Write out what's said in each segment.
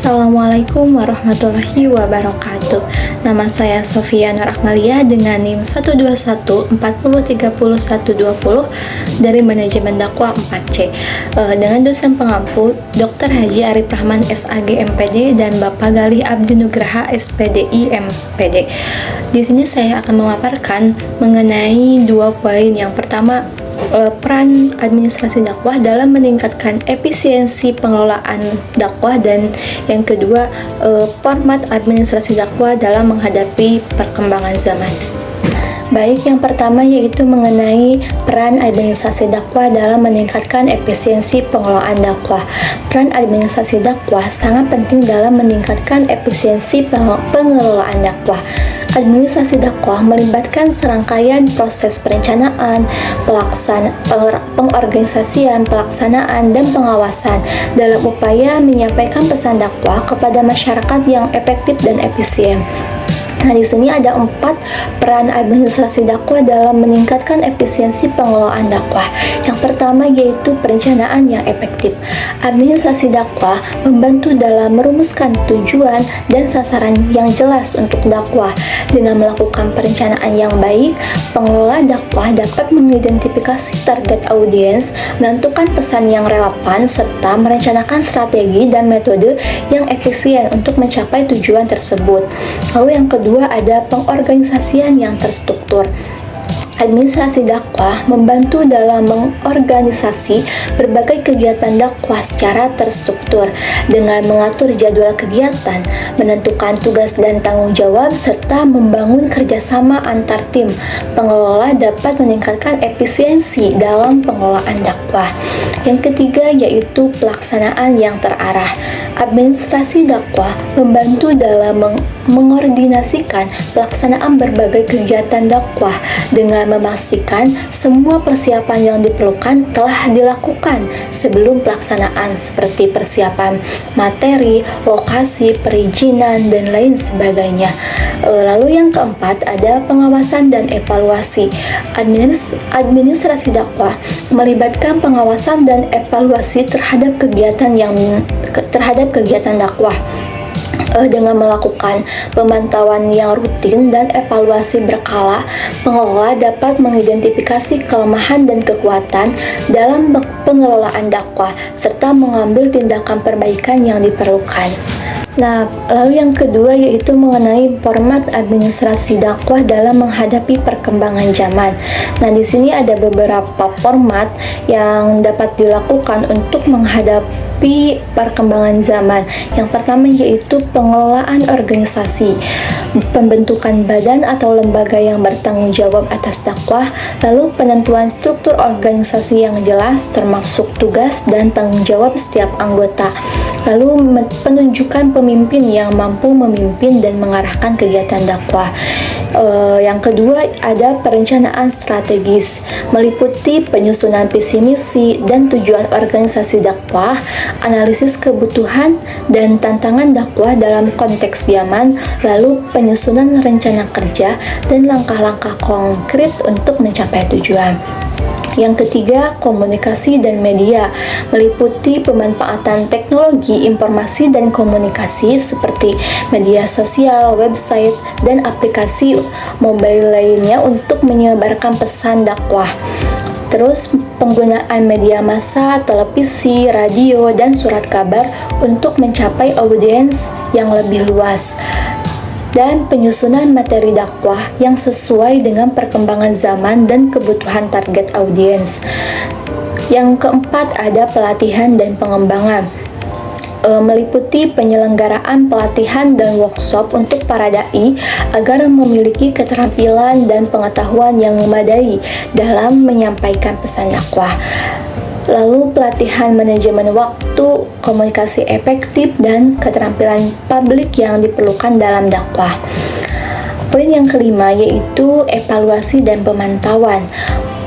Assalamualaikum warahmatullahi wabarakatuh. Nama saya Sofia Nur Akmalia dengan NIM 12140302120 dari Manajemen Dakwah 4C dengan dosen pengampu Dr. Haji Arif Rahman SAG MPD dan Bapak Galih Abdi Nugraha SPDI MPD. Di sini saya akan memaparkan mengenai dua poin. Yang pertama, peran administrasi dakwah dalam meningkatkan efisiensi pengelolaan dakwah, dan yang kedua, format administrasi dakwah dalam menghadapi perkembangan zaman. Baik, yang pertama yaitu mengenai peran administrasi dakwah dalam meningkatkan efisiensi pengelolaan dakwah. Peran administrasi dakwah sangat penting dalam meningkatkan efisiensi pengelolaan dakwah. Administrasi dakwah melibatkan serangkaian proses perencanaan, pengorganisasian, pelaksanaan, dan pengawasan dalam upaya menyampaikan pesan dakwah kepada masyarakat yang efektif dan efisien. Nah, di sini ada 4 peran administrasi dakwah dalam meningkatkan efisiensi pengelolaan dakwah. Yang pertama yaitu perencanaan yang efektif. Administrasi dakwah membantu dalam merumuskan tujuan dan sasaran yang jelas untuk dakwah. Dengan melakukan perencanaan yang baik, pengelola dakwah dapat mengidentifikasi target audiens, menentukan pesan yang relevan, serta merencanakan strategi dan metode yang efisien untuk mencapai tujuan tersebut. Lalu yang kedua, ada pengorganisasian yang terstruktur. Administrasi dakwah membantu dalam mengorganisasi berbagai kegiatan dakwah secara terstruktur dengan mengatur jadwal kegiatan, menentukan tugas dan tanggung jawab, serta membangun kerjasama antar tim. Pengelola dapat meningkatkan efisiensi dalam pengelolaan dakwah. Yang ketiga yaitu pelaksanaan yang terarah. Administrasi dakwah membantu dalam mengordinasikan pelaksanaan berbagai kegiatan dakwah dengan memastikan semua persiapan yang diperlukan telah dilakukan sebelum pelaksanaan, seperti persiapan materi, lokasi, perizinan, dan lain sebagainya. Lalu yang keempat ada pengawasan dan evaluasi. Administrasi dakwah melibatkan pengawasan dan evaluasi terhadap kegiatan dakwah dengan melakukan pemantauan yang rutin dan evaluasi berkala. Pengelola dapat mengidentifikasi kelemahan dan kekuatan dalam pengelolaan dakwah serta mengambil tindakan perbaikan yang diperlukan. Nah, lalu yang kedua yaitu mengenai format administrasi dakwah dalam menghadapi perkembangan zaman. Nah, di sini ada beberapa format yang dapat dilakukan untuk menghadapi perkembangan zaman. Yang pertama yaitu pengelolaan organisasi, pembentukan badan atau lembaga yang bertanggung jawab atas dakwah, lalu penentuan struktur organisasi yang jelas termasuk tugas dan tanggung jawab setiap anggota, lalu penunjukan pemimpin yang mampu memimpin dan mengarahkan kegiatan dakwah. Yang kedua ada perencanaan strategis, meliputi penyusunan visi misi dan tujuan organisasi dakwah, analisis kebutuhan dan tantangan dakwah dalam konteks zaman, lalu penyusunan rencana kerja dan langkah-langkah konkret untuk mencapai tujuan. Yang ketiga, komunikasi dan media, meliputi pemanfaatan teknologi informasi dan komunikasi seperti media sosial, website, dan aplikasi mobile lainnya untuk menyebarkan pesan dakwah. Terus, penggunaan media massa, televisi, radio, dan surat kabar untuk mencapai audiens yang lebih luas. Dan penyusunan materi dakwah yang sesuai dengan perkembangan zaman dan kebutuhan target audiens. Yang keempat ada pelatihan dan pengembangan, meliputi penyelenggaraan pelatihan dan workshop untuk para dai agar memiliki keterampilan dan pengetahuan yang memadai dalam menyampaikan pesan dakwah. Lalu pelatihan manajemen waktu, komunikasi efektif, dan keterampilan publik yang diperlukan dalam dakwah. Poin yang kelima yaitu evaluasi dan pemantauan,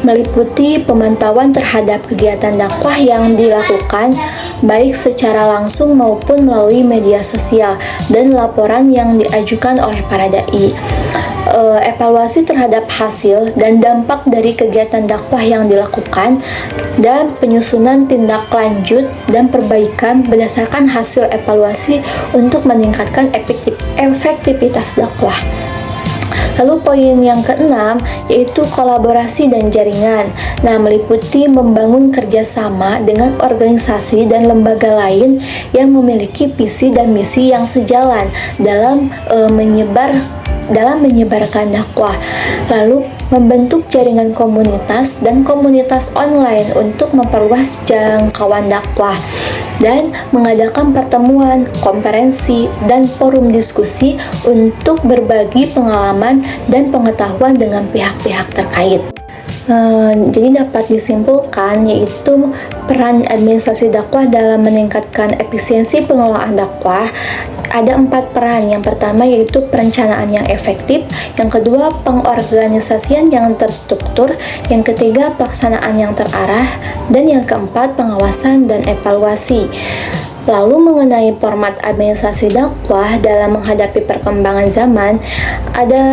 meliputi pemantauan terhadap kegiatan dakwah yang dilakukan baik secara langsung maupun melalui media sosial dan laporan yang diajukan oleh para dai. evaluasi terhadap hasil dan dampak dari kegiatan dakwah yang dilakukan, dan penyusunan tindak lanjut dan perbaikan berdasarkan hasil evaluasi untuk meningkatkan efektivitas dakwah. Lalu poin yang keenam yaitu kolaborasi dan jaringan. Nah, meliputi membangun kerjasama dengan organisasi dan lembaga lain yang memiliki visi dan misi yang sejalan dalam menyebarkan dakwah. Lalu membentuk jaringan komunitas dan komunitas online untuk memperluas jangkauan dakwah, dan mengadakan pertemuan, konferensi, dan forum diskusi untuk berbagi pengalaman dan pengetahuan dengan pihak-pihak terkait. Jadi dapat disimpulkan yaitu peran administrasi dakwah dalam meningkatkan efisiensi pengelolaan dakwah. Ada 4 peran. Yang pertama yaitu perencanaan yang efektif, yang kedua pengorganisasian yang terstruktur, yang ketiga pelaksanaan yang terarah, dan yang keempat pengawasan dan evaluasi. Lalu mengenai format administrasi dakwah dalam menghadapi perkembangan zaman, ada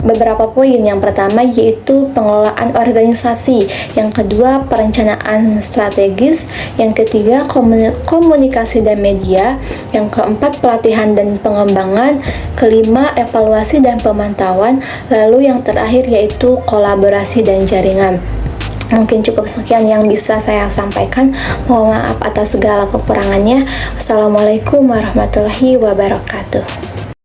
beberapa poin. Yang pertama yaitu pengelolaan organisasi, yang kedua perencanaan strategis, yang ketiga komunikasi dan media, yang keempat pelatihan dan pengembangan, kelima evaluasi dan pemantauan, lalu yang terakhir yaitu kolaborasi dan jaringan. Mungkin cukup sekian yang bisa saya sampaikan. Mohon maaf atas segala kekurangannya. Wassalamualaikum warahmatullahi wabarakatuh.